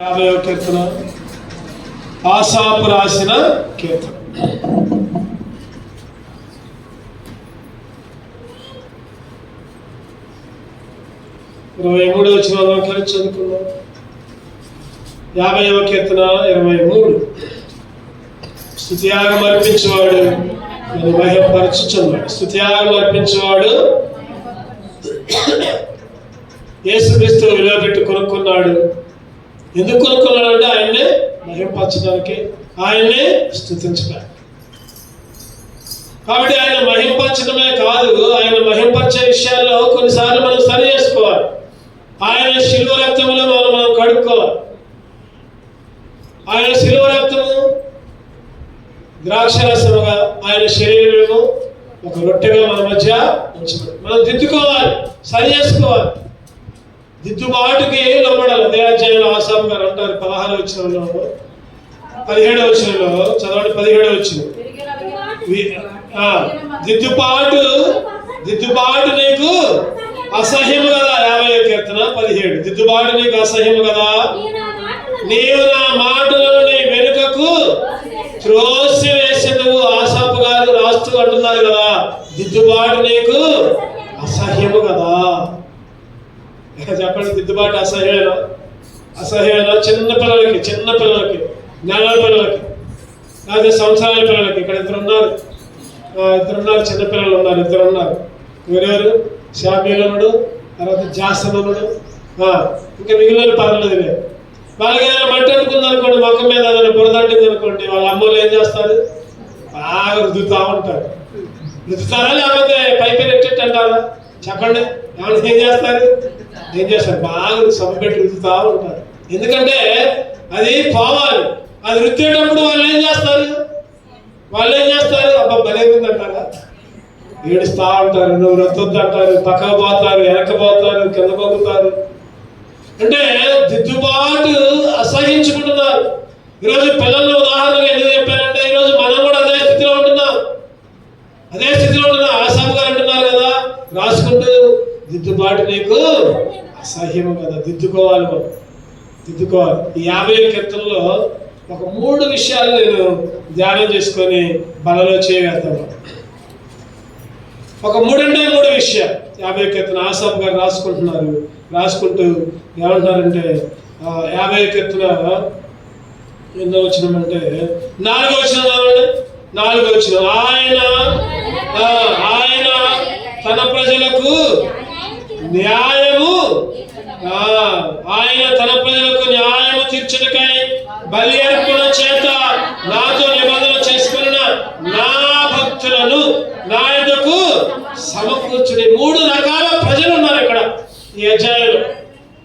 50వ కీర్తన ఆసాపు రాసిన కీర్తన. ఇరవై 23వ వచనం కలిసి చదువుకున్నాం. 50వ కీర్తన 23. స్తుతియాగం అర్పించేవాడు నన్ను మహిమపరచుచున్నాడు. స్తుతియాగం అర్పించేవాడు యేసుక్రీస్తు విలువ పెట్టి కొనుక్కున్నాడు. ఎందుకు కొనుక్కున్నాడు అంటే ఆయన్నే మహింపరచడానికి, ఆయన్నే స్తుతించడానికి. కాబట్టి ఆయన మహింపరచడమే కాదు, ఆయన మహింపరిచే విషయాల్లో కొన్నిసార్లు మనం సరి చేసుకోవాలి. ఆయన శిలువ రక్తములో మనం కడుక్కోవాలి. ఆయన శిలువ రక్తము ద్రాక్షరసముగా, ఆయన శరీరము ఒక రొట్టెగా మన మధ్య ఉంచబడి మనం దిద్దుకోవాలి, సరి చేసుకోవాలి. దిద్దుబాటుకి లోబడాలి. అదే అధ్యాయంలో ఆసాపు గారు అంటారు 16వ వచనంలో, 17వ వచనంలో చదవండి. 17వ వచనం, దిద్దుబాటు నీకు అసహ్యము కదా. 50వ కీర్తన 17. దిద్దుబాటు నీకు అసహ్యము కదా, నీవు నా మాటలను నీ వెనుకకు త్రోసి వేసేందుకు. ఆసాపు గారు రాస్తూ అంటున్నారు కదా, దిద్దుబాటు నీకు అసహ్యము కదా. చెప్పండి, దిద్దుబాటు అసహ్యమేనా? అసహ్యమేనా? చిన్న పిల్లలకి నెలల పిల్లలకి, లేదా సంవత్సరాల పిల్లలకి. ఇక్కడ ఇద్దరు ఉన్నారు చిన్నపిల్లలు ఉన్నారు, ఇద్దరు ఉన్నారు. ఎవరెవరు? శామ్యూలనుడు, తర్వాత జాసనుడు. ఇంకా మిగిలిన పర్లేదు. వాళ్ళకి ఏదైనా మట్టి అనుకుంది అనుకోండి, మొక్క మీద ఏదైనా బురదండింది అనుకోండి, వాళ్ళ అమ్మలు ఏం చేస్తారు? బాగా రుద్దుతూ ఉంటారు. రుద్దుతారా లేకపోతే పైపైన ఎట్టేట్టు అంటారా? చెప్పండి. ఏమైనా ఏం చేస్తారు? బాగా సభ పెట్టి రుద్దుతూ ఉంటారు. ఎందుకంటే అది పోవాలి. అది రుద్దేటప్పుడు వాళ్ళు ఏం చేస్తారు? అబ్బా భలే ఉంది అంటారా? ఏడుస్తూ ఉంటారు, నువ్వు రొద్దొద్దు అంటారు, పక్కకు పోతారు, వెనకపోతారు, కింద పోతారు. అంటే దిద్దుబాటు అసహించుకుంటున్నారు. ఈరోజు పిల్లల ఉదాహరణగా ఎందుకు చెప్పారంటే, ఈరోజు మనం కూడా అదే స్థితిలో ఉంటున్నాం. ఆసాపు గారు అంటున్నారు కదా, రాసుకుంటూ దిద్దుబాటు నీకు అసహ్యము కదా. దిద్దుకోవాలి. ఈ 50వ కీర్తనలో ఒక 3 విషయాలు నేను ధ్యానం చేసుకొని బలలో చేయగలుగుతాను. ఒక 3 విషయాలు 50వ కీర్తన ఆసాపు గారు రాసుకుంటూ ఏమంటున్నారంటే, 50వ కీర్తన ఎన్నో వచనమంటే 4వ వచనం. ఆయన తన ప్రజలకు న్యాయము తీర్చుటకై బలి అర్పణ చేత నాతో నిబంధన చేసుకున్న నా భక్తులను నా యొద్దకు సమకూర్చుడి. 3 రకాల ప్రజలు ఉన్నారు ఇక్కడ ఈ అధ్యాయంలో.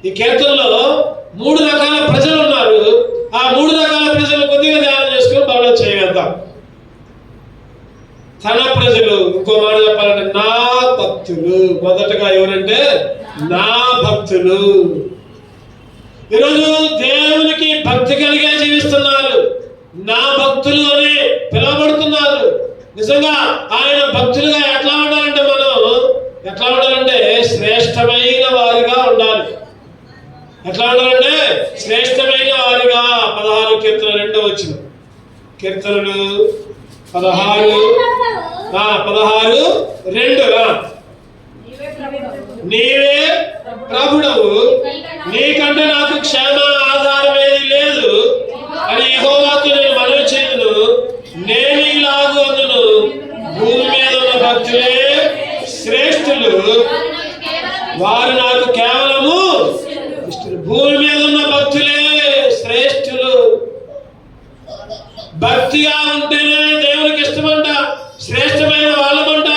ఈ కీర్తనలో 3 రకాల ప్రజలు ఉన్నారు. ఆ 3 రకాల ప్రజలు కొద్దిగా ధ్యానం చేసుకుని బాగా చేయగలుగుతాం. తన ప్రజలు, ఇంకో మాట చెప్పాలంటే నా భక్తులు. మొదటగా ఎవరంటే నా భక్తులు. ఈరోజు దేవునికి భక్తి కలిగే జీవిస్తున్నారు. నా భక్తులు అని పిలువబడుతున్నారు. నిజంగా ఆయన భక్తులుగా ఎట్లా ఉండాలంటే శ్రేష్టమైన వారిగా ఉండాలి. ఎట్లా ఉండాలంటే శ్రేష్టమైన వారిగా. 16వ కీర్తన 2వ వచనం. కీర్తనలు 16:2. నీవే ప్రభుడవు, నీకంటే నాకు క్షేమ ఆధారం ఏది లేదు అని యెహోవాకు నేను మనవి చేయుదును. నేను ఇలాగు అందును, భూమి మీద ఉన్న భక్తులే శ్రేష్ఠులు, వారు నాకు కేవలము ఇష్టలు. భూమి మీద ఉన్న భక్తులే శ్రేష్ఠులు. భక్తిగా ఉంటేనే దేవునికి ఇష్టమంట, శ్రేష్టమైన వాళ్ళమంట.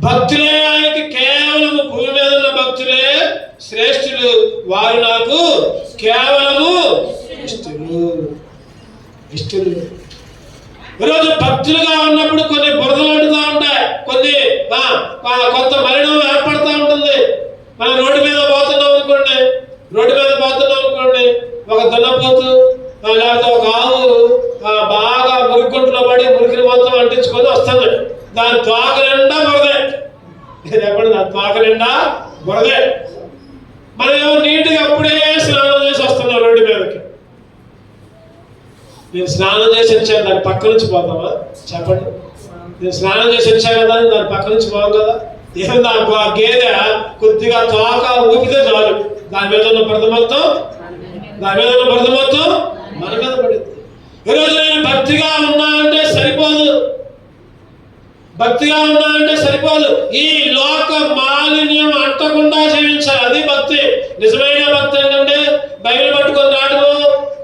భక్తులే ఆయనకి కేవలము, భూమి మీద ఉన్న భక్తులే శ్రేష్ఠులు, వారు నాకు కేవలము ఇష్టలు. ఈరోజు భక్తులుగా ఉన్నప్పుడు కొన్ని బురదలు అడుగుతూ ఉంటాయి, కొంత మలినం ఏర్పడుతూ ఉంటుంది. మనం రోడ్డు మీద పోతున్నాం అనుకోండి, ఒక దున్నపోతు లేకపోతే ఒక ఆవు బాగా మురిగుంటలో పడి మురికిని మొత్తం అంటించుకొని వస్తుంది. దాని తోక నిండా బురదే. చెప్పండి, దాని తోక నిండా బురదే. మనం ఏమో నీట్గా అప్పుడే స్నానం చేసి వస్తున్నాం నేను స్నానం చేసి వచ్చాను, దాని పక్క నుంచి పోతామా? చెప్పండి. నేను స్నానం చేసి వచ్చాను కదా అని దాని పక్క నుంచి పోవు కదా. ఏమన్నా ఆ గేదె కొద్దిగా తోక ఊపితే చాలు, దాని మీద ఉన్న బురద మొత్తం మన మీద పడింది. ఈరోజు నేను భక్తిగా ఉన్నా అంటే సరిపోదు. ఈ లోక మాలిన్యం అంటకుండా జీవించాలి, అది భక్తి. నిజమైన భక్తి ఏంటంటే బైబిల్ పట్టుకొని రావడము,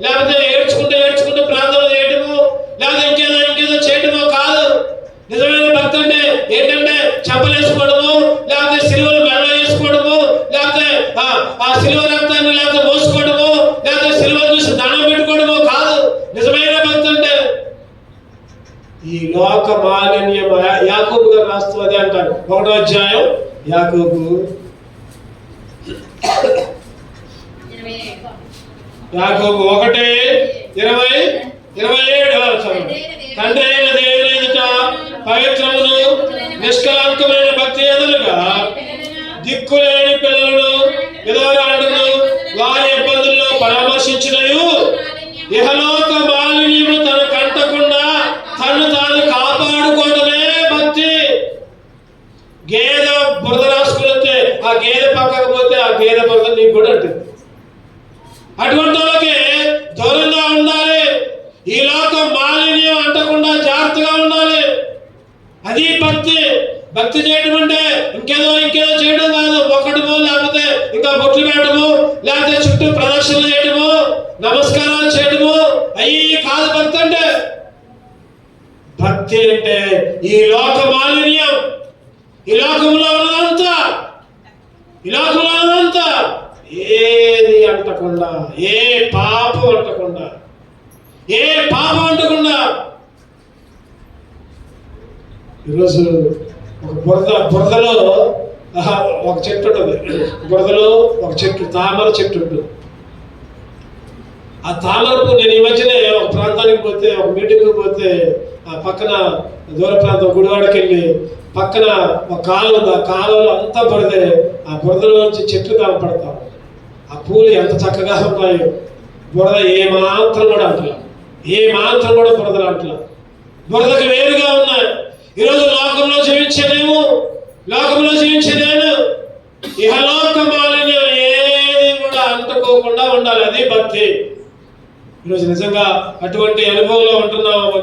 లేకపోతే ఏడ్చుకుంటూ ప్రార్థన చేయటము, లేకపోతే ఇంకేదో చేయటమో కాదు. నిజమైన భక్తి అంటే ఏంటంటే చెంపలు వేసుకోవడము, లేకపోతే సిలువలు మెల్ల వేసుకోవడము, లేకపోతే ఆ సిలువ రక్తాన్ని లేకపోతే మోసుకోవడము, లేకపోతే సిలువ చూసి దండం పెట్టుకోవడము కాదు. నిజమైన భక్తి అంటే ఈ లోక మాలిన్యం. యాకోబు గారు రాస్తూ అదే అంటారు, 1వ అధ్యాయం యాకోబు 1:27. తండ్రి అయిన దేవుని ఎదుట పవిత్రమును నిష్కలంకమైన భక్తి ఎదురుగా దిక్కులేని పిల్లలను విధవరాండ్రును వారి ఇబ్బందుల్లో పరామర్శించినయు ఇహలోక మాలిన్యము తన కంటకుండా తను తాను కాపాడుకోవడమే భక్తి. గేదె బురద రాసుకుంటే ఆ గేదె పక్కకు పోతే ఆ గేదె బురద నీకు కూడా ఉంటుంది. అటువంటి వాళ్ళకి దూరంగా ఉండాలి. ఈ లోక మాలిన్యం అంటకుండా జాగ్రత్తగా ఉండాలి. అది భక్తి. భక్తి చేయడం అంటే ఇంకేదో చేయడం కాదు. ఒకటము, లేకపోతే ఇంకా బొట్లు పెట్టడము, లేకపోతే చుట్టూ ప్రదక్షిణలు చేయడము, నమస్కారాలు చేయడము, అయ్యి కాదు భక్తి అంటే. భక్తి అంటే ఈ లోక మాలిన్యం, ఈ లోకంలో ఉన్నదంతా ఏది అంటకుండా, ఏ పాపం అంటకుండా. ఈరోజు ఒక బురదలో ఒక చెట్టు ఉంటుంది. బురదలో ఒక చెట్టు, తామర చెట్టు ఉంటుంది. ఆ తామరకు నేను ఈ మధ్యనే ఒక ప్రాంతానికి పోతే, ఒక మీటింగ్కి పోతే, ఆ పక్కన దూర ప్రాంతం గుడివాడకి వెళ్ళి పక్కన ఒక కాలువ ఉంది. ఆ కాలువలో అంతా బురదే. ఆ బురదలో నుంచి చెట్లు కనపడతాం. ఆ పూలు ఎంత చక్కగా ఉన్నాయో. బురద ఏమాత్రం కూడా బురదలు అంటలా. బురదకు వేరుగా ఉన్నాయి. ఈరోజు లోకంలో జీవించేదేమో, లోకంలో జీవించేదేను ఇహలోక మాలిన్యం ఏది కూడా అంటుకోకుండా ఉండాలి. అది భక్తి. ఈరోజు నిజంగా అటువంటి అనుభవంలో ఉంటున్నామా?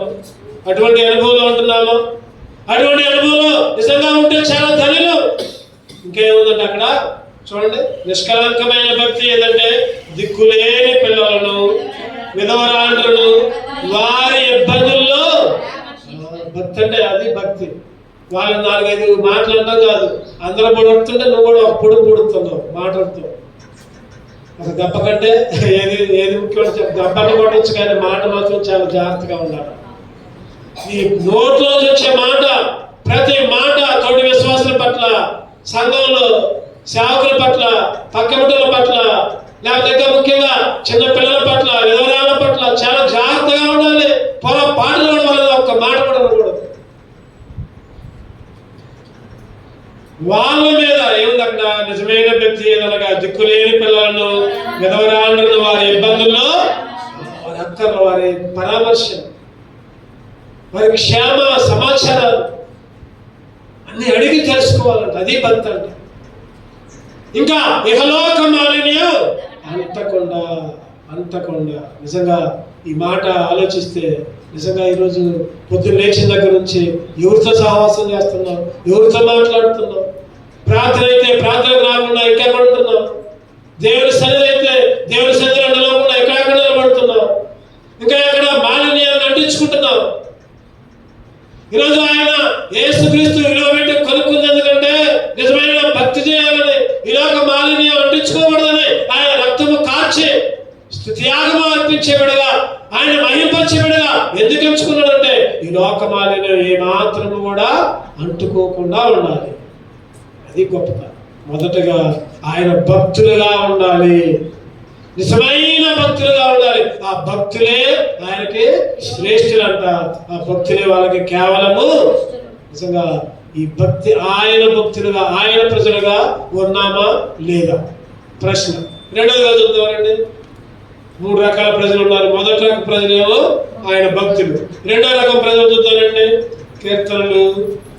అటువంటి అనుభవంలో నిజంగా ఉంటే చాలా ధనులు. ఇంకేముందంటే అక్కడ చూడండి, నిష్కలంకమైన భక్తి ఏదంటే దిక్కులేని పిల్లలను విధవరాండ్రును వారి ఇబ్బందుల్లో. భక్తి అంటే అది భక్తి. వాళ్ళు 4-5 మాట్లాడటం కాదు. అందరూ పొడుతుంటే నువ్వు కూడా ఒక పొడుగు పొడుతున్నావు మాట్లాడుతూ. ఒక దెబ్బ కంటే ఏది ముఖ్యమైన దెబ్బను కొట్టచ్చు, కానీ మాట మాత్రం చాలా జాగ్రత్తగా ఉండాలి. ఈ నోట్లో వచ్చే మాట, ప్రతి మాట తోటి విశ్వాసుల పట్ల, సంఘంలో సేవకుల పట్ల, పక్కబిడ్డల పట్ల, లేకపోతే ఇంకా ముఖ్యంగా చిన్న పిల్లల పట్ల, విధవరాల పట్ల చాలా జాగ్రత్తగా ఉండాలి. పొరపాటులో వాళ్ళ ఒక్క మాట కూడా ఉండకూడదు. వాళ్ళ మీద ఏముంది అక్కడ? నిజమైన వ్యక్తి ఏదనగా దిక్కులేని పిల్లలను విధవరాలను వారి ఇబ్బందుల్లో, వారి అక్కర్లు, వారి పరామర్శ, వారి క్షేమ సమాచారాలు అన్ని అడిగి తెలుసుకోవాలంట. అది భక్తి అంటే. ఇంకా ఇహలోక మాలిన్యం అంటకుండా. నిజంగా ఈ మాట ఆలోచిస్తే నిజంగా ఈరోజు పొద్దున్న లేచిన దగ్గర నుంచి ఎవరితో సహవాసం చేస్తున్నాం, ఎవరితో మాట్లాడుతున్నాం? ప్రార్థన అయితే ప్రార్థనకు రాకుండా ఇంకెక్కడ ఉంటున్నాం? దేవుని సన్నిధి అయితే దేవుని సన్నిధిలో నిలవకుండా ఎక్కడెక్కడ నిలబడుతున్నాం? ఇంకా ఎక్కడ మాలిన్యాన్ని అంటించుకుంటున్నాం? ఈరోజు ఆయన యేసుక్రీస్తు విలువ పెట్టి కొనుక్కుంది ఎందుకంటే నిజమైన భక్తి చేయాలని, ఇలాగ మాలిన్యం అంటించుకోకూడదని ఆయన రక్తము కార్చి త్యాగము అర్పించే విడగా, ఆయన మహింపరిచే విడగా ఎందుకు ఎంచుకున్నాడంటే ఈ లోక మాలిన్యం ఏమాత్రము కూడా అంటుకోకుండా ఉండాలి. అది గొప్పతనం. మొదటగా ఆయన భక్తులుగా ఉండాలి, నిజమైన భక్తులుగా ఉండాలి. ఆ భక్తులే ఆయనకి శ్రేష్ఠులంట. ఆ భక్తులే వాళ్ళకి కేవలము నిజంగా ఈ భక్తి, ఆయన భక్తులుగా, ఆయన ప్రజలుగా ఉన్నామా లేదా? ప్రశ్న. రెండవదిగా చూద్దామండి. 3 రకాల ప్రజలు ఉన్నారు. మొదటి రకం ప్రజలేమో ఆయన భక్తులు. రెండో రకం ప్రజలు చూద్దామండి. కీర్తనలు,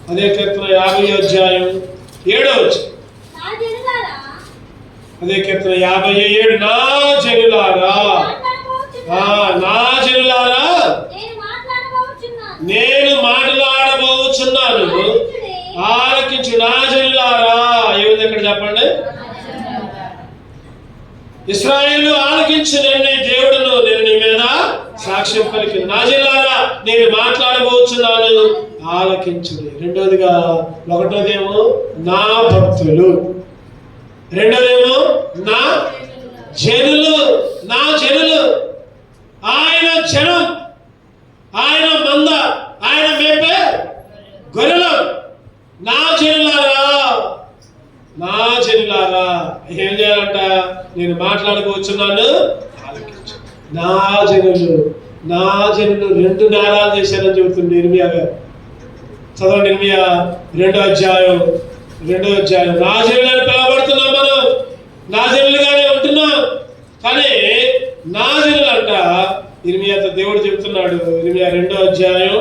అదే కీర్తన 50వ అధ్యాయం 7వ వచనం. అదే కీర్తన 57, నా జనులారా, నా జనులారా నేను మాట్లాడబోచున్నాను, ఆలకించు. నా జనులారా ఏముంది ఇక్కడ చెప్పండి? ఇశ్రాయేలు ఆలకించు, నేను దేవుడును, నేను నీ మీద సాక్ష్యం పలికిన. నా జనులారా నేను మాట్లాడబోచున్నాను, ఆలకించు. రెండోదిగా, ఒకటోదేమో నా భక్తులు, రెండోదేమో నా జనులు. నా జనులు, ఆయన జనం, ఆయన మంద, ఆయన మేపే గొర్రెలు. నా జనులారా, నా జనులారా ఏం చేయాలంట? నేను మాట్లాడబోచున్నాను, ఆలకించు. నా జనులు, నా జనులు 2 నేరాలు చేశారని చెబుతుంది ఇర్మియా గారు. చదవండి, ఇర్మియా 2వ అధ్యాయం. నా జనులని పిలవబడుతున్నాం మనం, నా జనులుగానే ఉంటున్నాం. కానీ నా జనులు అంట ఇర్మియాతో దేవుడు చెబుతున్నాడు. ఇర్మియా 2వ అధ్యాయం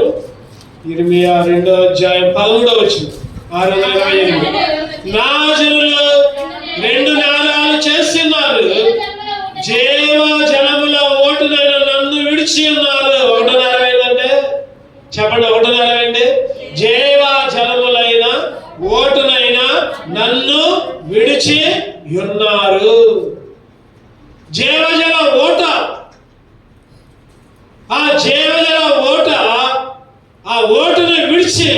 13వ వచనం, 628. నా జనులు 2 నేరాలు చేస్తున్నారు, జీవ జనముల ఓటునైన నన్ను విడిచి ఉన్నారు. ఒకటో నేరం ఏంటంటే చెప్పండి, ఒకటో నేరం ఏంటి? జీవ జనములైన ఓటునైనా నన్ను విడిచి ఉన్నారు. జీవజల ఓట, ఆ జీవజల ఓట, ఆ ఓటును విడిచి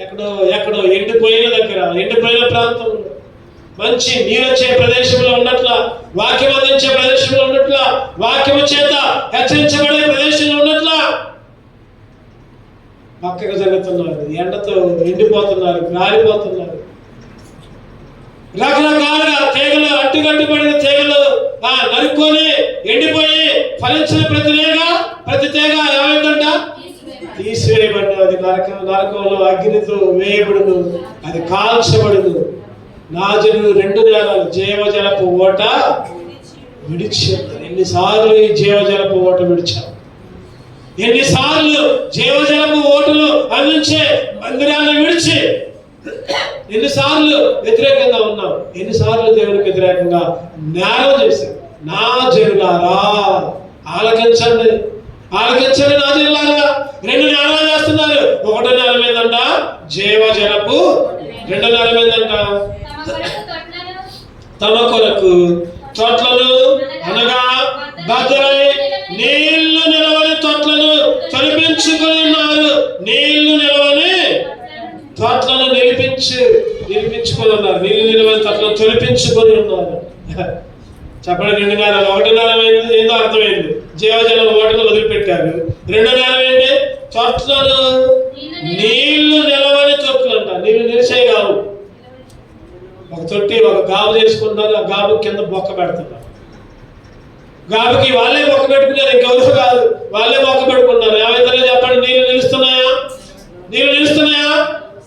ఎక్కడో ఎండిపోయిన దగ్గర, ఎండిపోయిన ప్రాంతంలో, మంచి నీరొచ్చే ప్రదేశంలో ఉన్నట్ల, వాక్యం అందించే ప్రదేశంలో ఉన్నట్ల, వాక్యము చేత హెచ్చరించబడే ప్రదేశంలో ఉన్నట్ల పక్కకు జరుగుతున్నారు. ఎండతో ఎండిపోతున్నారు, గాలిపోతున్నారు. రకరకాలుగా తీగలు, అట్టుగట్టుబడిన తీగలు నరుక్కొని ఎండిపోయి ఫలించిన ప్రతి తీగ ఏమైందంట? తీసివేయబడి అది నరకంలో అగ్నితో వేయబడును, అది కాల్చబడును. నా జనులు 2 నేరాలు, జీవజలపు ఓట విడిచి. ఎన్నిసార్లు ఈ జీవజలపు ఓట విడిచాం? ఎన్నిసార్లు జీవజలపు ఓటలు అందించే మందిరాన్ని విడిచి ఎన్నిసార్లు వ్యతిరేకంగా ఉన్నాం? ఎన్నిసార్లు దేవునికి వ్యతిరేకంగా నేరం చేశాం? నా జనులారా ఆలకించండి, ఆలకించండి. నా జనులారా 2 నేరాలు చేస్తున్నారు. ఒకటో నేరం ఏందంట? జీవజలపు. రెండో నేరం ఏందంట? తమ కొరకు తొట్లను, అనగా బద్దలై నీళ్లు నిలవని తొట్లను తొలిపించుకొని ఉన్నారు. నీళ్లు నిలవని తొట్లను నిలిపించుకొని ఉన్నారు. నీళ్లు నిలవని తొట్లను తొలిపించుకొని ఉన్నారు. చెప్పండి, 2 నేరాలు. ఒకటో నేరం ఏందో అర్థమైంది, జీవజలం ఓటలు వదిలిపెట్టారు. రెండో నేరం ఏంటి? తొట్లను, నీళ్లు నిలవని తొట్లు అంట. నీళ్లు నిలిచాయి కావు. ఒక తొట్టి, ఒక గాబు చేసుకుంటారు, ఆ గాబు కింద బొక్క పెడుతున్నారు. గాబుకి వాళ్ళే బొక్క పెట్టుకున్నారు, ఇంకెవరు కాదు, వాళ్ళే బొక్క పెట్టుకున్నారు. ఏమైతే చెప్పండి, నీళ్లు నిలుస్తున్నాయా? నీళ్లు నిలుస్తున్నాయా?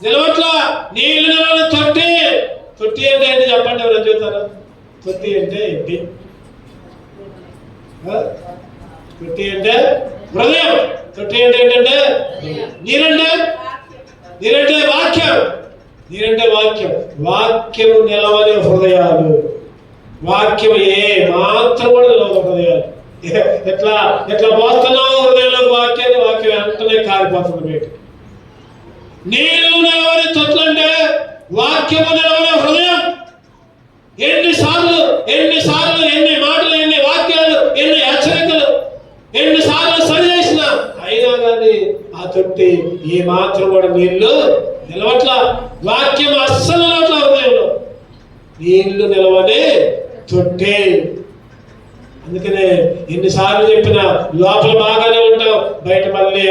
నిలవట్లా. నీళ్లు నిలవని తొట్టి. తొట్టి అంటే ఏంటి చెప్పండి, ఎవరైనా చెబుతారా? తొట్టి అంటే ఏంటి? తొట్టి అంటే హృదయం. తొట్టి అంటే ఏంటంటే నీరంటే వాక్యం. నీరంటే వాక్యం. వాక్యం నిలవని హృదయాలు. వాక్యం ఏ మాత్రం కూడా నిలవదు హృదయాలు. ఎట్లా పోతున్నావు హృదయంలో వాక్యాన్ని, వాక్యం వెంటనే కారిపోతుంది బయట. నీళ్లు నిలవని తొట్లు అంటే వాక్యము నిలవని హృదయం. ఎన్నిసార్లు ఎన్ని మాటలు, ఎన్ని వాక్యాలు, ఎన్ని హెచ్చరికలు, ఎన్నిసార్లు సరి చేసినా అయినా కానీ ఆ తొట్టి ఏ మాత్రం కూడా నీళ్లు నిలవట్లా. వాక్యం అస్సలు నిలవట్లా హృదయంలో. నీళ్లు నిలవని తొట్టి. అందుకనే ఎన్నిసార్లు చెప్పినా లోపల బాగానే ఉంటాం, బయట మళ్ళీ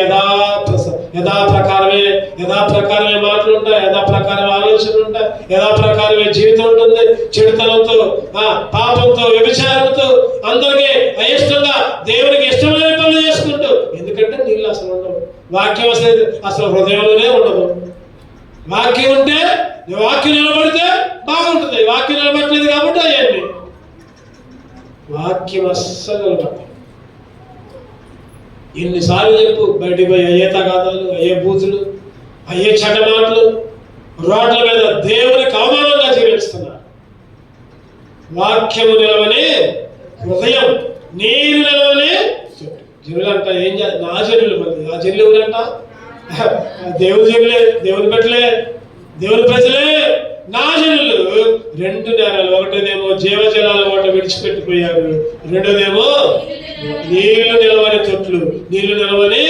యథాప్రకారమే మాటలు ఉంటాయి, యథాప్రకారమే ఆలోచనలు ఉంటాయి, యథాప్రకారమే జీవితం ఉంటుంది. చెడుతనంతో, పాపంతో, వ్యభిచారంతో, అందరికీ అయిష్టంగా దేవునికి ఇష్టమైన పనులు చేసుకుంటూ. ఎందుకంటే నీళ్ళు అసలు ఉండవు. వాక్యం అసలు హృదయంలోనే ఉండదు. వాక్యం ఉంటే, వాక్యం నిలబడితే బాగుంటుంది. వాక్యం నిలబడలేదు కాబట్టి అయ్యండి. వాక్యం అస్సలు నిలబడలేదు. ఎన్నిసార్లు చెప్పు, బయటికి పోయి అయ్యే తగాదాలు, అయ్యే బూతులు, అయ్యే చెడ్డమాటలు, రోడ్ల మీద దేవునికి అవమానంగా జీవిస్తున్నారు. వాక్యము నిలవని హృదయం, నీరు నిలవని జనులంట. ఏం నా జనులు, మంది ఆ జనులు ఎవరంట? దేవుని జనులే, దేవుని పెట్టలే, దేవుని ప్రజలే నా జనులు. రెండు నేరాలు, ఒకటేదేమో జీవజలాల ఓట విడిచిపెట్టిపోయారు, రెండోదేమో నీళ్లు నిలవని తొట్లు, నీళ్లు నిలవని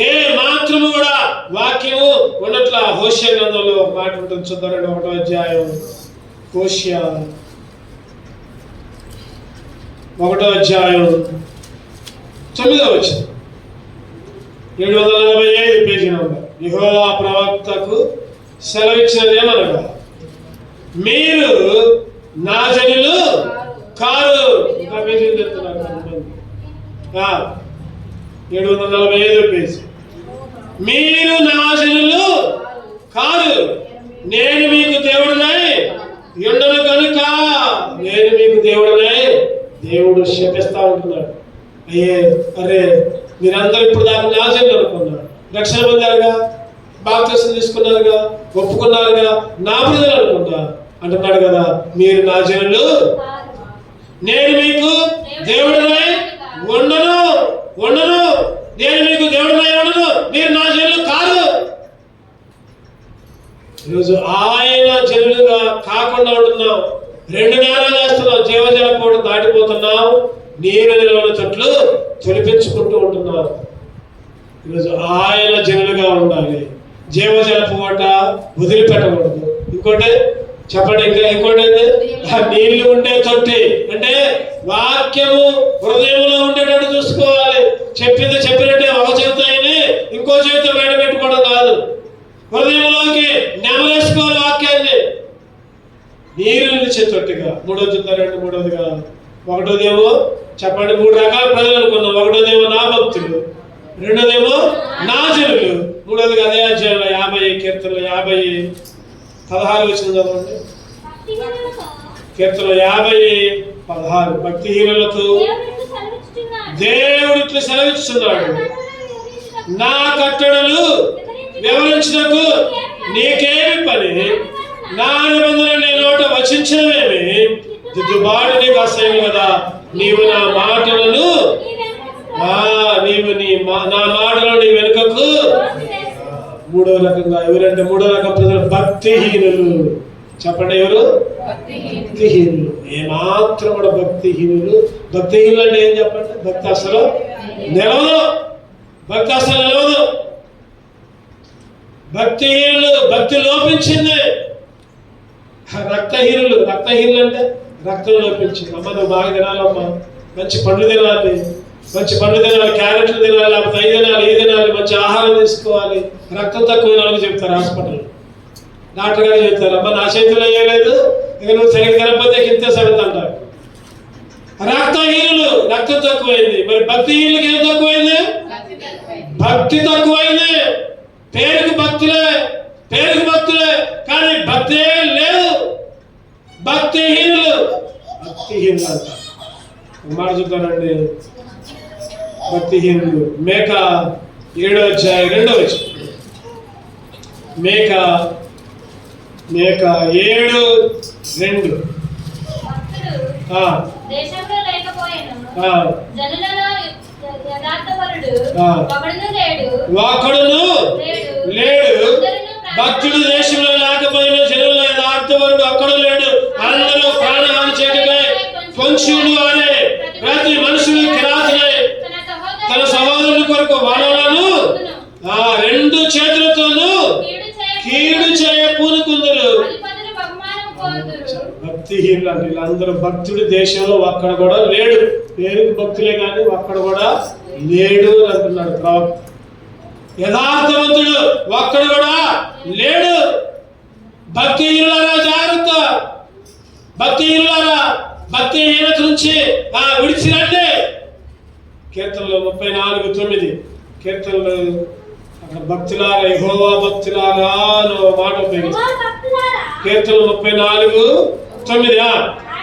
ఏ మాత్రము కూడా వాక్యము ఉన్నట్ల. హోషేయ గ్రంథంలో ఒక మాట ఉంటుంది, చూద్దాం. 1వ అధ్యాయం, హోషేయ 1వ అధ్యాయం 9వ వచనం, 745 పేజీ నంబర్. యెహోవా ప్రవక్తకు సెలవిచ్చినదేమనగా, మీరు నా జనులు కారు. ఇంకా పేజీలు చెప్తున్నారు 745 పేజీ. మీరు నా జనులు కారు, నేను మీకు దేవుడినై ఉండను కనుక. నేను మీకు దేవుడినై. దేవుడు శపిస్తా ఉంటున్నాడు. అరే మీరందరూ ఇప్పుడు దాకా నా జనులు అనుకున్నారు, రక్షణ పొందారుగా, బాప్తిసం తీసుకున్నారుగా, ఒప్పుకున్నారుగా, నా ప్రజలు అనుకున్నారు అంటున్నాడు కదా. మీరు నా జనులు, నేను మీకు దేవుడినై ఉండను. నేను మీకు దేవుడినై ఉండను, మీరు నా జనులు కాదు. ఈరోజు ఆయన జనులుగా కాకుండా ఉంటున్నాం. రెండు నేరాలు వేస్తున్నాం, జీవజల కూడా దాటిపోతున్నాం, నీరు నిలవని తొట్లు తొలిపించుకుంటూ ఉంటున్నాం. ఈరోజు ఆయన జనులుగా ఉండాలి. జీవజలపు ఓట వదిలిపెట్టకూడదు. ఇంకోటి చెప్పండి, ఇంకోటి నీళ్లు ఉండే తొట్టి అంటే వాక్యము హృదయంలో ఉండేటట్టు చూసుకోవాలి. చెప్పింది చెప్పినట్టే ఒక చేతితో ఇంకో చేతితో బయట పెట్టుకోవడం కాదు. హృదయంలోకి నెమరేసుకోవాలి వాక్యాన్ని. నీరు నిలిచే తొట్టిగా. మూడవదిగా, ఒకటోదేమో చెప్పండి, 3 రకాల ప్రజలు అనుకున్నాం. ఒకటోదేమో నా భక్తులు, రెండోదేమో నా జనులు, మూడోదిగా అదే అధ్యాయంలో 50 కీర్తనలు 50:16 వచ్చింది చదవండి. కీర్తనలు 50:16. భక్తిహీనులకు దేవుడు ఇట్లా సెలవిస్తున్నాడు, నా కట్టడలు వివరించినకు నీకేమి పని, నా నిబంధన నీ నోట వచించవేమి, దిద్దుబాటు నీకు అసహ్యం కదా. నీవు నా మాటలను నా మాటలు నీ వెనుకకు. మూడో రకంగా ఎవరంటే, మూడో రకం ప్రజలు భక్తిహీనులు. చెప్పండి, ఎవరు? భక్తిహీనులు. ఏమాత్రం కూడా భక్తిహీనులు. భక్తిహీనులు అంటే ఏం చెప్పండి? భక్తి అసలు నిలవదు. భక్తిహీనులు, భక్తి లోపించింది. రక్తహీనులు అంటే రక్తం లోపించింది. అమ్మ నువ్వు బాగా తినాలమ్మా, మంచి పండ్లు తినాలి, క్యారెట్లు తినాలి, లేకపోతే 5 తినాలి, ఈ తినాలి, మంచి ఆహారం తీసుకోవాలి. రక్తం తక్కువ వాళ్ళకి చెప్తారు హాస్పిటల్, డాక్టర్ గారు చెప్తారు, అమ్మ నా చేతిలో అయ్యలేదు, ఇక నువ్వు సరిగ్గా తినకపోతే కింద సడుతుంటారు. రక్తహీనులు, రక్తం తక్కువైంది. మరి భక్తిహీనులకి ఏం తక్కువైంది? భక్తి తక్కువైంది. పేరుకు భక్తులే కానీ భక్తే లేదు. భక్తిహీనులు అంట. మాట చెప్తానండి, భక్తిహీనులు. మేక 7వ అధ్యాయం 2వ వచనం. మేక 7:2. వాక్కడును లేడు, భక్తుడు దేశంలో లేకపోయినా జనుల యథార్థవరుడు అక్కడ లేడు. అందరూ ప్రాణహాని చేయటమే కొంచెడు అనే ప్రతి మనుషులు కిరాతులే, తన సహోదరుని కొరకు వనలను 2 చేతులతోనూ కీడు చేయ పూనుకుందరు. భక్తిహీనులు అంటే వీళ్ళందరూ. భక్తుడు దేశంలో ఒక్కడ కూడా లేడు. పేరుకు భక్తులే కానీ ఒక్కడ కూడా లేడు అని అంటున్నాడు ప్రవక్త. యథార్థవంతుడు ఒక్కడు కూడా లేడు. భక్తిహీనులారా జాగ్రత్త, భక్తిహీనత నుంచి విడిచిరండి. కీర్తనలు 34:9. కీర్తనలు భక్తులారా, యెహోవా భక్తులారా అని మాట ఉపయోగిస్తారు. కీర్తనలు 34:9.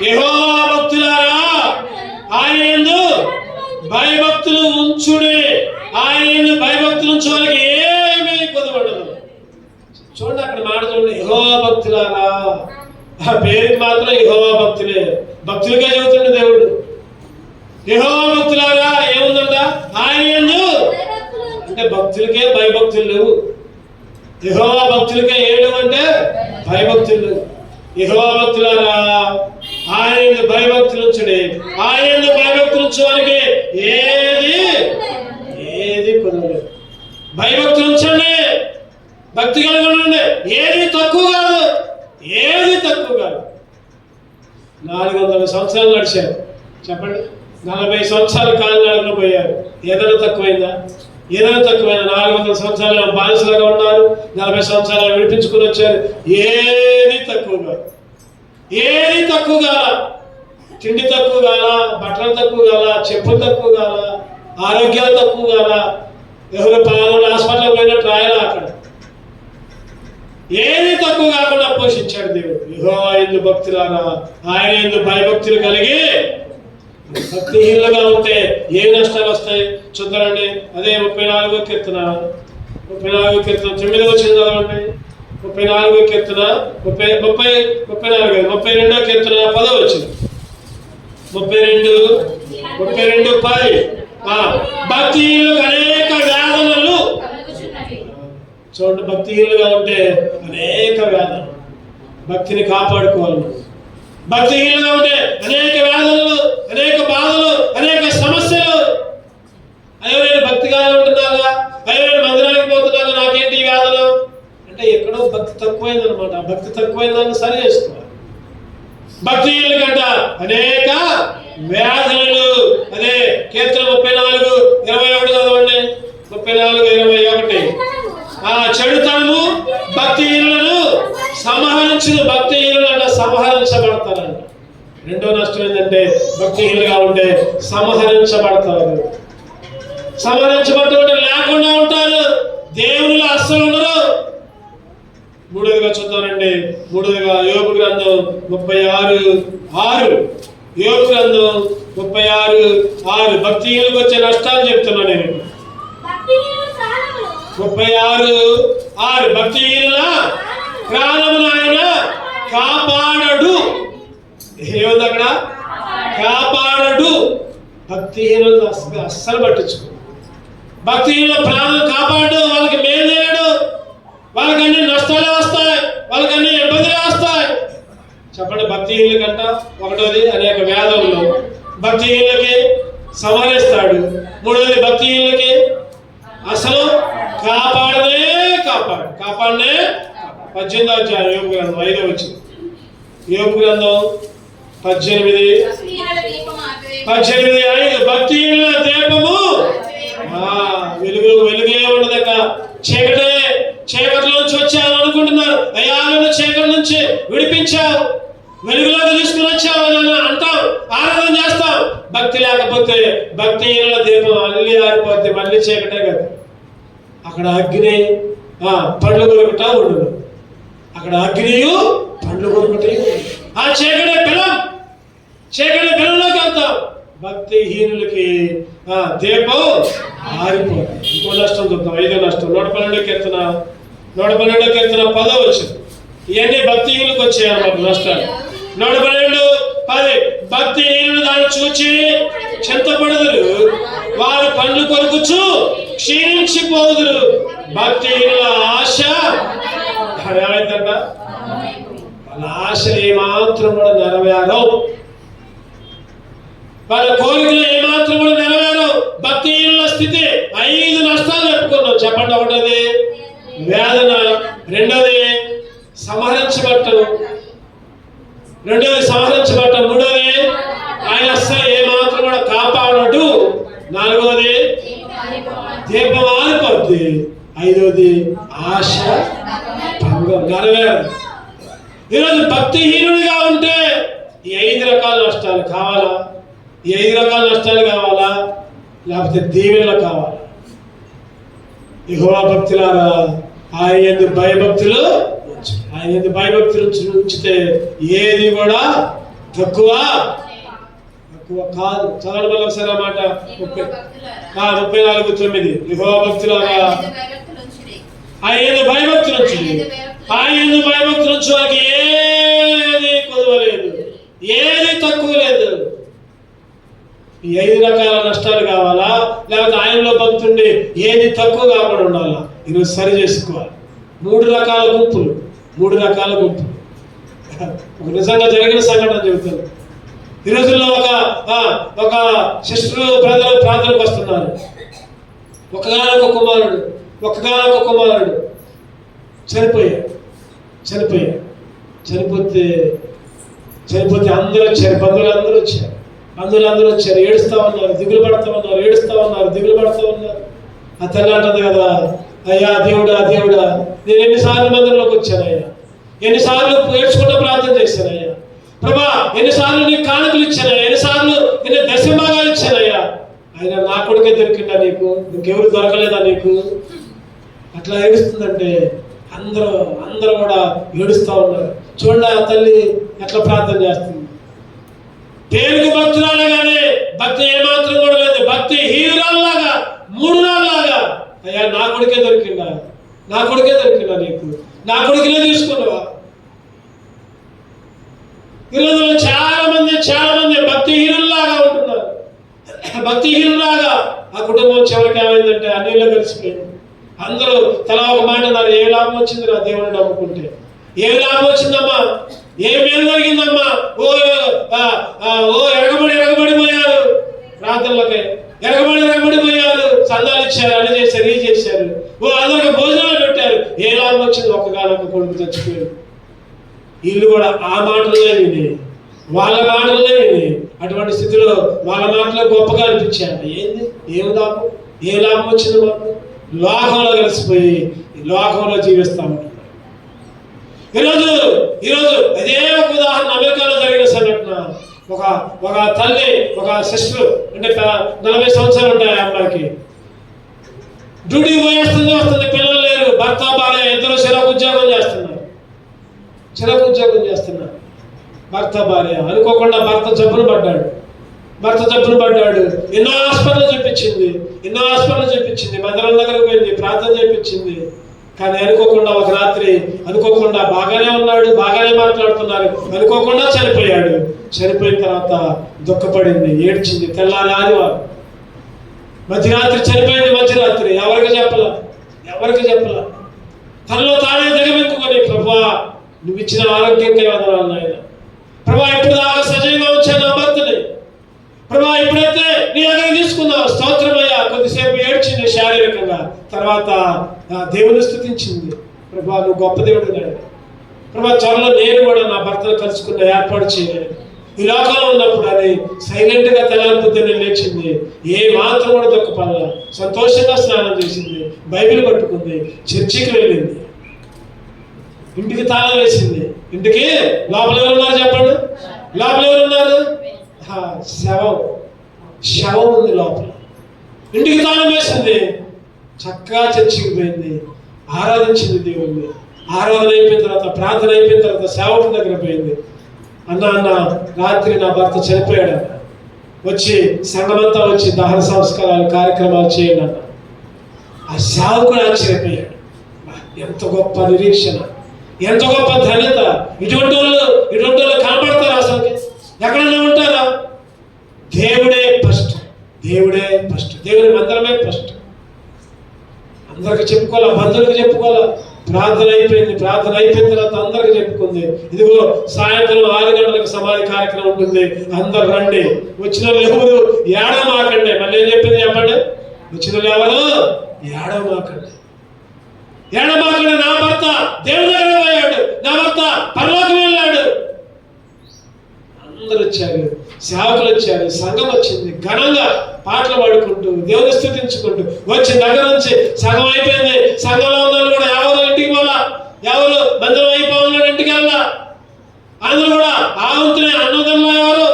యెహోవా భక్తులారా, ఆయన యందు భయభక్తులు ఉంచుడి. ఆయన భయభక్తులు ఉంచే వాళ్ళకి ఏమీ కుదరదు. చూడండి అక్కడ మాట చూడండి, యెహోవా భక్తులారా. ఆ పేరుకి మాత్రం యెహోవా భక్తులే, భక్తులుగా చెబుతుండే దేవుడు. యెహోవా భక్తులారా ఏముందంట? ఆయన అంటే భక్తులకే భయభక్తులు లేవు. యెహోవా భక్తులకే ఏడు అంటే భయభక్తులు లేవు. యెహోవా భక్తులారా ఆయన భయభక్తులు ఉంచండి. ఆయన భయభక్తులు ఉంచడానికి ఏది కుదరలేదు. భయభక్తులు ఉంచండి, భక్తి కలిగి ఉండండి. ఏది తక్కువ కాదు, ఏది తక్కువ కాదు. 400 సంవత్సరాలు నడిచారు. చెప్పండి, 40 సంవత్సరాలు కాలినడకన పోయారు. ఏదైనా తక్కువైందా? ఏదైనా తక్కువైందా? 400 సంవత్సరాలు బానిసలుగా ఉన్నారు, 40 సంవత్సరాలు విడిపించుకుని వచ్చారు. ఏది తక్కువ కాదు, ఏది తక్కువ కాల. తిండి తక్కువ కాల, బట్టలు తక్కువ కాల, చెప్పులు తక్కువ కాల, ఆరోగ్యాలు తక్కువ కాల. ఎవరు పాలన హాస్పిటల్ పోయినట్టు రాయాలా అక్కడ. ఏది తక్కువ కాకుండా పోషించాడు దేవుడు. యెహోవా యందు భక్తులారా, ఆయన యందు భయభక్తులు కలిగి భక్తిహీనులుగా ఉంటే ఏ నష్టాలు వస్తాయి చూద్దారండి. అదే 34వ కీర్తన 9వ వచనం చదవండి. 34వ కీర్తన 32వ కీర్తన 10వ వచనం. 32:10 భక్తిహీనులకు అనేక వేదనలు. చూడండి, భక్తిహీనులుగా ఉంటే అనేక వేదనలు. భక్తిని కాపాడుకోవాలి. భక్తిహీనులుగా ఉంటే అనేక వేదనలు, అనేక బాధలు, అనేక సమస్యలు. అయ్యో నేను భక్తిగా ఉంటున్నాగా, అయ్యో నేను మందిరానికి పోతున్నాగా, నాకేంటి వేదన అంటే ఎక్కడో భక్తి తక్కువైందనమాట. భక్తి తక్కువైందని సరి చేసుకోవాలి. భక్తిహీనుల కంట అనేక వ్యాధులు. అదే కీర్తన 34:21 చదవండి. 34:21 చెడుతనము భక్తిహీనులను సంహరించిన. భక్తిహీనులు అంటే సంహరించబడతారంట. రెండో నష్టం ఏంటంటే భక్తిహీనులుగా ఉంటే సంహరించబడతారు. సంహరించబడతారు లేకుండా ఉంటారు, దేవునిలో అస్సలు ఉండరు. మూడోదిగా చూద్దామండి. యోబు గ్రంథం 36:6. యోబు గ్రంథం 36:6 భక్తిహీనులకు వచ్చే నష్టాలు చెప్తున్నా నేను. 36:6 భక్తిహీనుల ప్రాణమును ఆయన కాపాడడు. ఏముంది అక్కడ? కాపాడడు. భక్తిహీనులు అస్సలు పట్టించుకో. భక్తిహీనుల ప్రాణం కాపాడు. వాళ్ళకి మేలు చేయడు. వాళ్ళకి అన్ని నష్టాలే వస్తాయి, వాళ్ళకి అన్ని ఇబ్బందులే వస్తాయి. చెప్పండి, భక్తిహీనుల కంట ఒకటోది అనేక వ్యాధులు. భక్తిహీనులకి సంహరిస్తాడు. మూడోది భక్తిహీనులకి అసలు కాపాడనే కాపాడు. 18వ అధ్యాయం యోబు గ్రంథం 5వ వచనం. యోబు గ్రంథం 18:5 భక్తిహీనుల దీపము వెలుగే ఉండదక. చీకటిలోంచి వచ్చాను అనుకుంటున్నారు. అయ్యా నన్ను చీకటి నుంచి విడిపించావు, వెలుగులోకి తీసుకుని వచ్చావు అని అంటాం, ఆరాధన చేస్తాం. భక్తి లేకపోతే భక్తిహీనుల దీపం అల్లి ఆరిపోతే మళ్ళీ చీకటే కదా. అక్కడ అగ్ని పండ్లు కొరుకుట ఉండదు. అక్కడ అగ్నియు పండ్లు కొరుకుట. ఆ చీకటి పిల్లలోకి వెళ్తాం. భక్తిహీనులకి దీపం ఆరిపోతుంది. ఇంకో నష్టం చూద్దాం. 5వ నష్టం 112వ కీర్తన 10వ వచనం. ఇవన్నీ భక్తిహీనులకు వచ్చాయన్నమాట నష్టాలు. 112:10 భక్తిహీనులు దాన్ని చూచి చింతపడదురు, వారు పండ్లు కొరుకుచు క్షీణించిపోదురు. భక్తిహీనుల ఆశ ఏమైందంట? వాళ్ళ ఆశ ఏమాత్రం కూడా నెరవేరవు. వాళ్ళ కోరికలు ఏమాత్రం కూడా నెరవేరవు. భక్తిహీనుల స్థితి 5 నష్టాలు చెప్పుకున్నాం. చెప్పండి. ఒకటోది వేదన, రెండోది సంహరించబట్టం, మూడోది ఆయన అస్సలు ఏమాత్రం కూడా కాపాడడు, 4వది దీపం ఆరిపోద్ది, 5వది ఆశ భంగం నెరవేరదు. ఈరోజు భక్తిహీనుడిగా ఉంటే ఈ 5 రకాల నష్టాలు కావాలా? ఈ 5 రకాల నష్టాలు కావాలా? లేకపోతే దీవెనలు కావాలా? యెహోవా భక్తులారా, ఆయన యందు భయభక్తులు ఉంచితే ఏది కూడా తక్కువ ఎక్కువ కాదు. చదవడం వల్ల ఒకసారి ఆ మాట 34:9. యెహోవా భక్తులారా ఆయన భయభక్తులు ఉంచుడి, ఆయన భయభక్తులు ఉంచు వారికి ఏది కొదవలేదు, ఏది తక్కువ లేదు. ఈ 5 రకాల నష్టాలు కావాలా, లేకపోతే ఆయనలో భక్తుండి ఏది తక్కువ కాకుండా ఉండాలా? ఈరోజు సరి చేసుకోవాలి. 3 రకాల గుంపులు. నిజంగా జరిగిన సంఘటన చెబుతాను. ఈ రోజుల్లో ఒక సిస్టర్ బ్రదర్ ప్రార్థనకు వస్తున్నారు. ఒకగానొక కుమారుడు చనిపోతే అందరూ వచ్చారు, బంధువులందరూ వచ్చారు. ఏడుస్తా ఉన్నారు, దిగులు పడుతూ ఉన్నారు. ఆ తల్లి అంటుంది కదా, అయ్యా దేవుడా నేను ఎన్నిసార్లు మందిరంలోకి వచ్చానయ్యా, ఎన్నిసార్లు ఏడ్చుకుంటూ ప్రార్థన చేశానయ్యా ప్రభా, ఎన్నిసార్లు నీకు కానుకలు ఇచ్చానయ్యా, ఎన్నిసార్లు నేను దశభాగాలు ఇచ్చానయ్యా, ఆయన నా కొడుకే దొరికిందా నీకు, ఇంకెవరు దొరకలేదా నీకు? అట్లా ఏడుస్తుందంటే అందరూ కూడా ఏడుస్తూ ఉన్నారు. చూడండి ఆ తల్లి ఎట్లా ప్రార్థన చేస్తుంది. దేవునికి భక్తురాలగానే భక్తి ఏమాత్రం కూడా లేదు, భక్తి హీరాల్లాగా 3 నాళ్ళలాగా, అయ్యా నా కొడుకే దొరికిందా నీకు, నా కొడుకునే తీసుకున్నావా? ఈరోజు చాలా మంది భక్తిహీనుల్లాగా ఉంటున్నారు. భక్తిహీనులాగా ఆ కుటుంబం చివరికి ఏమైందంటే అన్నిలో కలిసిపోయింది. అందరూ తలా ఒక మాట అన్నారు, ఏ లాభం వచ్చింది రా దేవుని నమ్ముకుంటే, ఏ లాభం వచ్చిందమ్మా, ఏ మేలు జరిగిందమ్మా? ఎరగబడి పోయారు, ప్రార్థనలకే ఎరగబడి పోయారు, సందాలు ఇచ్చారు, అని చేశారు, ఇది చేశారు, అందరికి భోజనాలు పెట్టారు, ఏ లాభం వచ్చింది? ఒక్కగానొక్క కొడుకు చచ్చిపోయారు. వీళ్ళు కూడా ఆ మాటలనే విని, వాళ్ళ మాటలనే విని, అటువంటి స్థితిలో వాళ్ళ మాటలు గొప్పగా అనిపించారు. ఏ లాభం వచ్చింది మాకు? లోకంలో కలిసిపోయి లోకంలో జీవిస్తా ఉంటున్నారు. ఈరోజు అదే ఒక ఉదాహరణ. అమెరికాలో జరిగిన సంఘటన. ఒక తల్లి, ఒక సిస్టర్, అంటే 40 సంవత్సరాలు ఉంటాయి ఆ అమ్మాయికి. డ్యూటీకి వస్తుంది, పిల్లలు లేరు, భర్త భార్య ఇద్దరు చిరాకు ఉద్యోగం చేస్తున్నారు. భర్త భార్య అనుకోకుండా భర్త జబ్బును పడ్డాడు. ఎన్నో హాస్పిటల్ చూపించింది, మందిరం దగ్గరకు పోయింది, ప్రార్థన చేయించింది. కానీ అనుకోకుండా ఒక రాత్రి బాగానే ఉన్నాడు, బాగానే మాట్లాడుతున్నారు, అనుకోకుండా చనిపోయాడు. చనిపోయిన తర్వాత దుఃఖపడింది, ఏడ్చింది. తెల్లారి ఆదివారం మధ్యరాత్రి చనిపోయింది. ఎవరికి చెప్పలా. తనలో తానే దిగమెక్కుకొని, ప్రభా నువ్వు ఇచ్చిన ఆరోగ్యంకై వందనాలు నాయన, ప్రభా ఇప్పుడు దాకా సజీవంగా ఉంచాను నా భర్తని, ప్రభా ఇప్పుడైతే నీ దగ్గర తీసుకున్నావు, స్తోత్రమయ్యా. కొద్దిసేపు ఏడ్చింది శారీరకంగా, తర్వాత దేవుని స్తుతించింది. ప్రభా నువ్వు గొప్ప దేవుడు నాయన, ప్రభా త్వరలో నేను కూడా నా భర్తను కలుసుకున్న ఏర్పాటు చేయలేదు, ఈ లోకంలో ఉన్నప్పుడు అని సైలెంట్ గా తెల్లారి పొద్దున్నే లేచింది. ఏ మాత్రం కూడా దుఃఖపడలా, సంతోషంగా స్నానం చేసింది, బైబిల్ పట్టుకుంది, చర్చికి వెళ్ళింది, ఇంటికి తాళం వేసింది. ఇంటికి లోపల ఎవరున్నారు చెప్పండి? శవం ఉంది లోపల. ఇంటికి తాళం వేసింది, చక్కగా చర్చికి పోయింది, ఆరాధించింది దేవుణ్ణి. ఆరాధన అయిపోయిన తర్వాత, ప్రార్థన అయిపోయిన తర్వాత సేవకుడి దగ్గర పోయింది. అన్న రాత్రి నా భర్త చనిపోయాడు, వచ్చి సంఘమంతా వచ్చి దహన సంస్కారాలు కార్యక్రమాలు చేయండి అన్న. ఆ సేవకుడు ఆశ్చర్యపోయాడు. ఎంత గొప్ప నిరీక్షణ, ఎంత గొప్ప ధన్యత. ఇటువంటి వాళ్ళు కనబడతారా? అసలు ఎక్కడన్నా ఉంటారా? దేవుడే ఫస్ట్, దేవుని మందిరమే ఫస్ట్. అందరికి చెప్పుకోవాలా, బంధువులకు చెప్పుకోవాలా. ప్రార్థన అయిపోయిన తర్వాత అందరికి చెప్పుకుంది. ఇదిగో సాయంత్రం 6 గంటలకు సమాధి కార్యక్రమం ఉంటుంది, అందరు రండి. వచ్చిన ఎవరు ఏడవమాకండి. మళ్ళీ ఏం చెప్పింది చెప్పండి? వచ్చిన ఎవరు ఏడవమాకండి. నా భర్త దేవుని దగ్గర పోయాడు, నా భర్త పరలోకం వెళ్ళాడు. అందరు వచ్చారు, సేవకులు వచ్చారు, సంఘం వచ్చింది. ఘనంగా పాటలు పాడుకుంటూ దేవుని స్తుతించుకుంటూ వచ్చి దగ్గర నుంచి సగం అయిపోయింది. సంఘంలో ఉన్న కూడా ఎవరు ఇంటికి పోలా, ఎవరు మందిరం అయిపోవాలి ఇంటికి వెళ్ళా. అందరూ కూడా ఆవంతునే అన్నదమ్ములు ఎవరు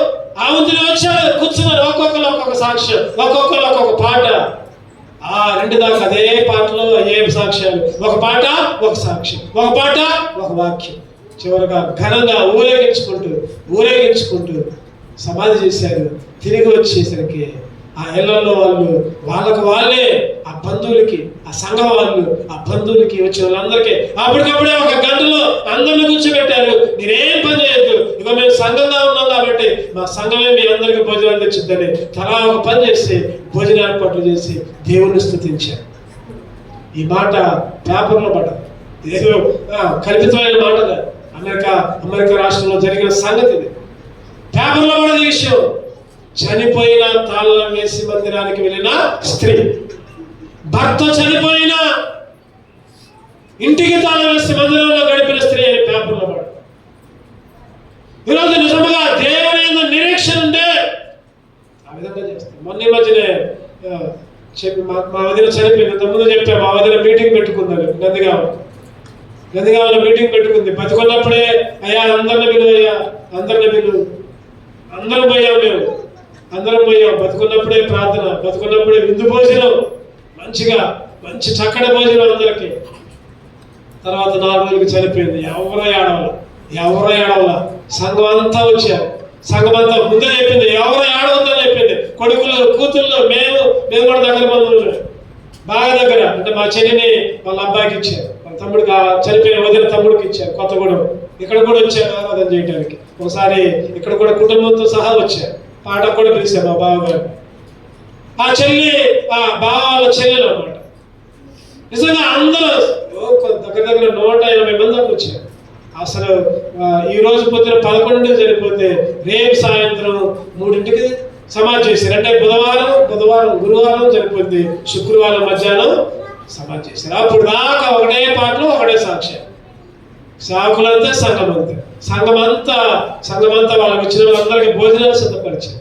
ఆవంతునే వచ్చారు, కూర్చున్నారు. ఒక్కొక్క సాక్ష్యం, ఒక్కొక్క పాట. 2 దాకా అదే పాటలో అయ్యే సాక్ష్యాలు. ఒక పాట ఒక సాక్ష్యం, ఒక పాట ఒక వాక్యం. చివరిగా ఘనంగా ఊరేగించుకుంటూ సమాధి చేశారు. తిరిగి వచ్చేసరికి ఆ ఇళ్లలో వాళ్ళే ఆ బంధువులకి, ఆ సంఘం వాళ్ళు ఆ బంధువులకి వచ్చిన వాళ్ళందరికీ అప్పటికప్పుడే ఒక గంటలో అందరిని కూర్చోబెట్టారు. మీరేం పని చేయొద్దు, ఇక మేము సంఘంగా ఉన్నాం కాబట్టి మా సంఘమే మీ అందరికీ భోజనాలు తెచ్చిద్దని తలా ఒక పని చేసి భోజన ఏర్పాట్లు చేసి దేవుణ్ణి స్తుతించారు. ఈ మాట పేపర్లో పడ్డది, ఏదో కల్పితమైన మాట కాదు. అమెరికా రాష్ట్రంలో జరిగిన సంగతి ఇది. పేపర్లో పడది విషయం. చనిపోయిన తాళం వేసి మందిరానికి వెళ్ళిన స్త్రీ, భర్త చనిపోయిన ఇంటికి తాళం వేసి మందిరంలో గడిపిన స్త్రీ అని పేపర్లో పడ. ఈరోజు నిజంగా దేవుని యందు నిరీక్షణ ఉంటే ఆ విధంగా చేస్తాం. మొన్న మధ్యనే చెప్పి మా వదిన చనిపోయింది. ఇంతకుముందు చెప్పా, మా వదిన మీటింగ్ పెట్టుకుందని నందిగామలో మీటింగ్ పెట్టుకుంది. బతుకున్నప్పుడే అయ్యా అందరిని పిలువు, అయ్యా అందరిని పిలువు. అందరం పోయాం, అందరం పోయాం. బతుకున్నప్పుడే ప్రార్థన, బతుకున్నప్పుడే విందు భోజనం, మంచి చక్కటి భోజనం అందరికి. తర్వాత 4 రోజులకి చనిపోయింది. ఎవరో ఏడవల. సంఘం అంతా వచ్చారు. సంఘం అంతా ముందే చెప్పింది, ఎవరో ఏడవద్దని చెప్పింది. కొడుకులు, కూతుళ్ళు, మేము కూడా దగ్గర బంధువులు, బాగా దగ్గర. అంటే మా చెల్లిని వాళ్ళ అబ్బాయికి ఇచ్చారు, వాళ్ళ తమ్ముడికి, చనిపోయిన వదిన తమ్ముడికి ఇచ్చారు. కొత్తగూడెం ఇక్కడ కూడా వచ్చారు ఆరాధన చేయడానికి. ఒకసారి ఇక్కడ కూడా కుటుంబంతో సహా వచ్చారు. పాట కూడా పిలిచారు మా బావగారు. ఆ చెల్లి ఆ బావ వాళ్ళ చెల్లెలు అన్నమాట. నిజంగా అందరూ దగ్గర 180 మంది దాకా వచ్చారు. అసలు ఈ రోజు పొద్దున 11 చనిపోతే రేపు సాయంత్రం 3ంటికి సమాధి చేశారు. అంటే గురువారం చనిపోయింది, శుక్రవారం మధ్యాహ్నం సమాధి చేశారు. అప్పుడు దాకా ఒకటే పాటలు, ఒకటే సాక్ష్యం. సేవకులంతా సంఘమంతా వాళ్ళకి వచ్చిన వాళ్ళందరికీ భోజనాలు సిద్ధపరిచారు.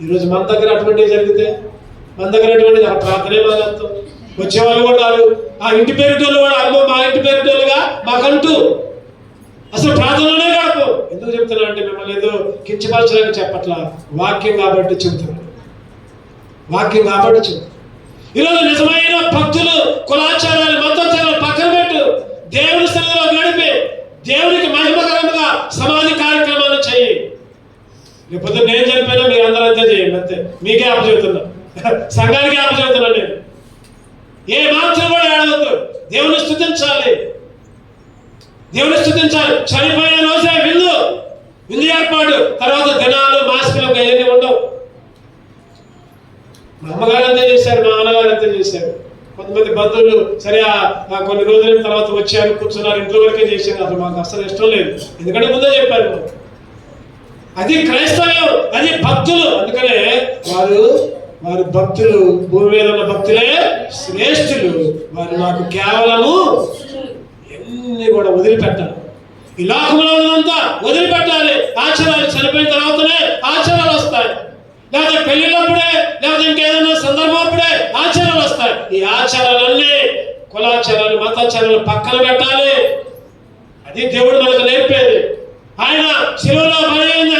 ఈరోజు మన దగ్గర అటువంటివి జరిగితే, మన దగ్గర అటువంటి ప్రార్థనే మాదంతం. వచ్చేవాళ్ళు కూడా ఆ ఇంటి పేరుటోళ్ళు కూడా అమ్మో మా ఇంటి పేరుటోళ్ళుగా మాకంటూ అసలు ప్రార్థనలోనే కాదు. ఎందుకు చెప్తున్నా అంటే మిమ్మల్ని ఏదో కించపరచడానికి చెప్పట్లా, వాక్యం కాబట్టి చెబుతున్నాను. ఈరోజు నిజమైన భక్తులు కులాచారాలు, మతాచారాలు పక్కన పెట్టు, దేవుని స్థలంలో గడిపి దేవునికి మహిమకరంగా సమాధి కార్యక్రమాలు చేయి. లేకపోతే నేను చనిపోయినా మీరు అందరూ అంతే చేయండి, అంతే. మీకే అప్పచెబుతున్నా, సంఘానికి అప్పచెబుతున్నా. నేను ఏ మాత్రం కూడా ఏడవద్దు, దేవుని స్తుతించాలి. చనిపోయిన రోజే విందు ఏర్పాటు. తర్వాత దినాలు, మాసికలు అవన్నీ ఉండవు. మా అమ్మగారు అంతే చేశారు, మా నాన్నగారు అంతే చేశారు. కొంతమంది బంధువులు సరే కొన్ని రోజుల తర్వాత వచ్చారు, కూర్చున్నారు, ఇంట్లో వరకే చేశారు. అసలు మాకు అసలు ఇష్టం లేదు, ఎందుకంటే ముందే చెప్పారు. అది క్రైస్తవ్యం, అది భక్తులు. అందుకనే వారు భక్తులు, భూమి మీద ఉన్న భక్తులే శ్రేష్ఠులు. వారు నాకు కేవలము ఎన్ని కూడా వదిలిపెట్టాలి. ఈ లోకంలో ఉన్నంతా వదిలిపెట్టాలి. ఆచారాలు చనిపోయిన తర్వాతనే ఆచారాలు వస్తాయి. లేకపోతే పెళ్లిళ్ళప్పుడే, లేకపోతే ఇంకేదైనా సందర్భం అప్పుడే ఆచారాలు వస్తాయి. ఈ ఆచారాలన్నీ, కులాచారాలు, మతాచారాలు పక్కన పెట్టాలి. అది దేవుడు మనకు నేర్పేది. ఆయన శిలువలో బలైంది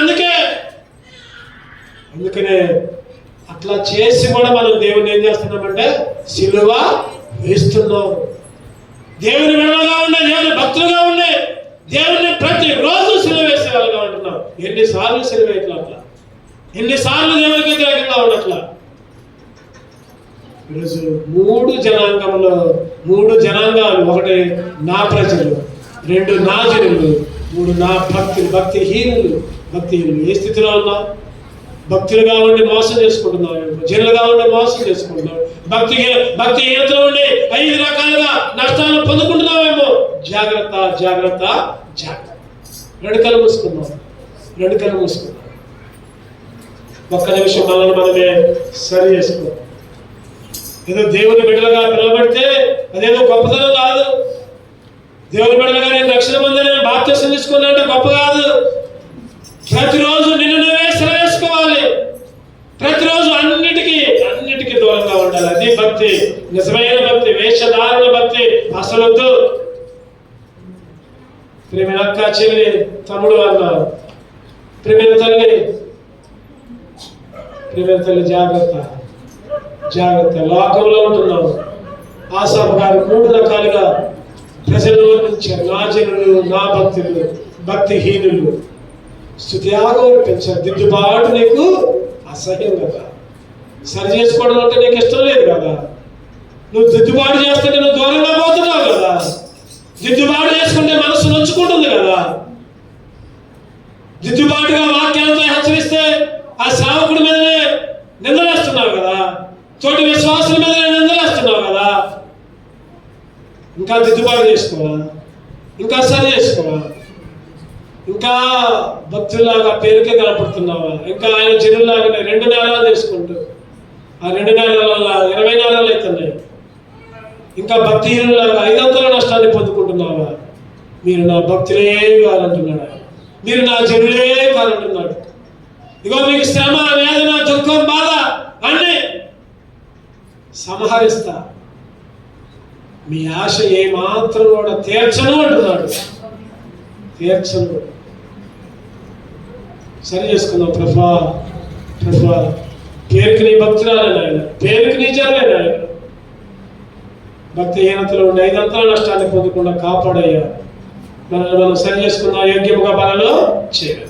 అందుకనే అట్లా చేసి కూడా మనం దేవుని ఏం చేస్తున్నామంటే శిలువ వేస్తున్నాం. దేవుని విడవగా ఉండే, దేవుని భక్తులుగా ఉండే, దేవుని ప్రతిరోజు శిలువ వేసే వాళ్ళగా ఉంటున్నాం. ఎన్నిసార్లు శిలువ అట్లా, ఎన్నిసార్లు దేవునికి వ్యతిరేకంగా ఉండట్లా. ఈరోజు 3 జనాంగాలు, 1 నా ప్రజలు, 2 నా జనులు, 3 నా భక్తిహీనులు. ఏ స్థితిలో ఉన్నాం? భక్తులుగా ఉండి మోసం చేసుకుంటున్నాం, జనులుగా ఉండి మోసం చేసుకుంటున్నాం, భక్తిహీనతలో ఉండి 5 రకాలుగా నష్టాలు పొందుకుంటున్నామేమో. జాగ్రత్త. 2 కళ్ళు మూసుకుందాం. ఒక్క నిమిషం మనమే సరి చేసుకో. ఏదో దేవుని బిడ్డలుగా పిలవబడితే అదేదో గొప్పతనం కాదు. దేవుని బిడ్డలుగా నేను రక్షణ పొంది, నేను బాప్తిసం తీసుకున్నా అంటే గొప్ప కాదు. ప్రతిరోజు నిన్ను నువ్వే సెలవేసుకోవాలి. ప్రతిరోజు అన్నిటికీ దూరంగా ఉండాలి. అది భక్తి, నిజమైన భక్తి. వేషధారణ భక్తి అసలు వద్దు. ప్రేమైన అక్క, చెల్లి, తమ్ముడు అన్నారు, ప్రేమైన తల్లి, జాగ్రత్త. లోకంలో ఉంటున్నాము. ఆసాపు గారు 3 రకాలుగా ప్రజలు వర్ణించారు. నా జనులు, నా భక్తులు, భక్తిహీనులు. స్తుతియాగం అర్పించారు. దిద్దుబాటు నీకు అసహ్యం కదా. సరి చేసుకోవడం అంటే నీకు ఇష్టం లేదు కదా. నువ్వు దిద్దుబాటు చేస్తుంటే నువ్వు దూరంగా పోతున్నావు కదా. దిద్దుబాటు చేసుకుంటే మనసు నొచ్చుకుంటుంది కదా. దిద్దుబాటుగా వాక్యాలతో హెచ్చరిస్తే ఆ సేవకుడి మీదనే నిందలేస్తున్నావు కదా. తోటి విశ్వాసుల మీదనే నిందలేస్తున్నావు కదా. ఇంకా దిద్దుబాటు చేసుకోవా? ఇంకా సరి చేసుకోవా? ఇంకా భక్తుల్లాగా పేరుకే కనపడుతున్నావా? ఇంకా ఆయన జనుల్లాగానే 2 నెలలు చేసుకుంటూ ఆ 2 నెలల వల్ల 20 నెలలు అవుతున్నాయి. ఇంకా భక్తిహీనులాగా 500 నష్టాన్ని పొందుకుంటున్నావా? మీరు నా భక్తులే కాదంటున్నాడు. మీరు నా జనులే కాదంటున్నాడు. ఇగో మీకు శ్రమ, వేదన, దుఃఖం, బాధ అన్నీ సంహరిస్తా, మీ ఆశ ఏమాత్రం కూడా తీర్చను అంటున్నాడు. తీర్చను. సరి చేసుకుందాం. ప్రభా పేరుకి నీ భక్తురాలని ఆయన, పేరుకి నీ జరగని ఆయన, భక్తిహీనతలో ఉండి 500 నష్టాన్ని పొందకుండా కాపాడయ్యా. మనం సరి చేసుకున్న యోగ్యముగా మనలో చేయాలి.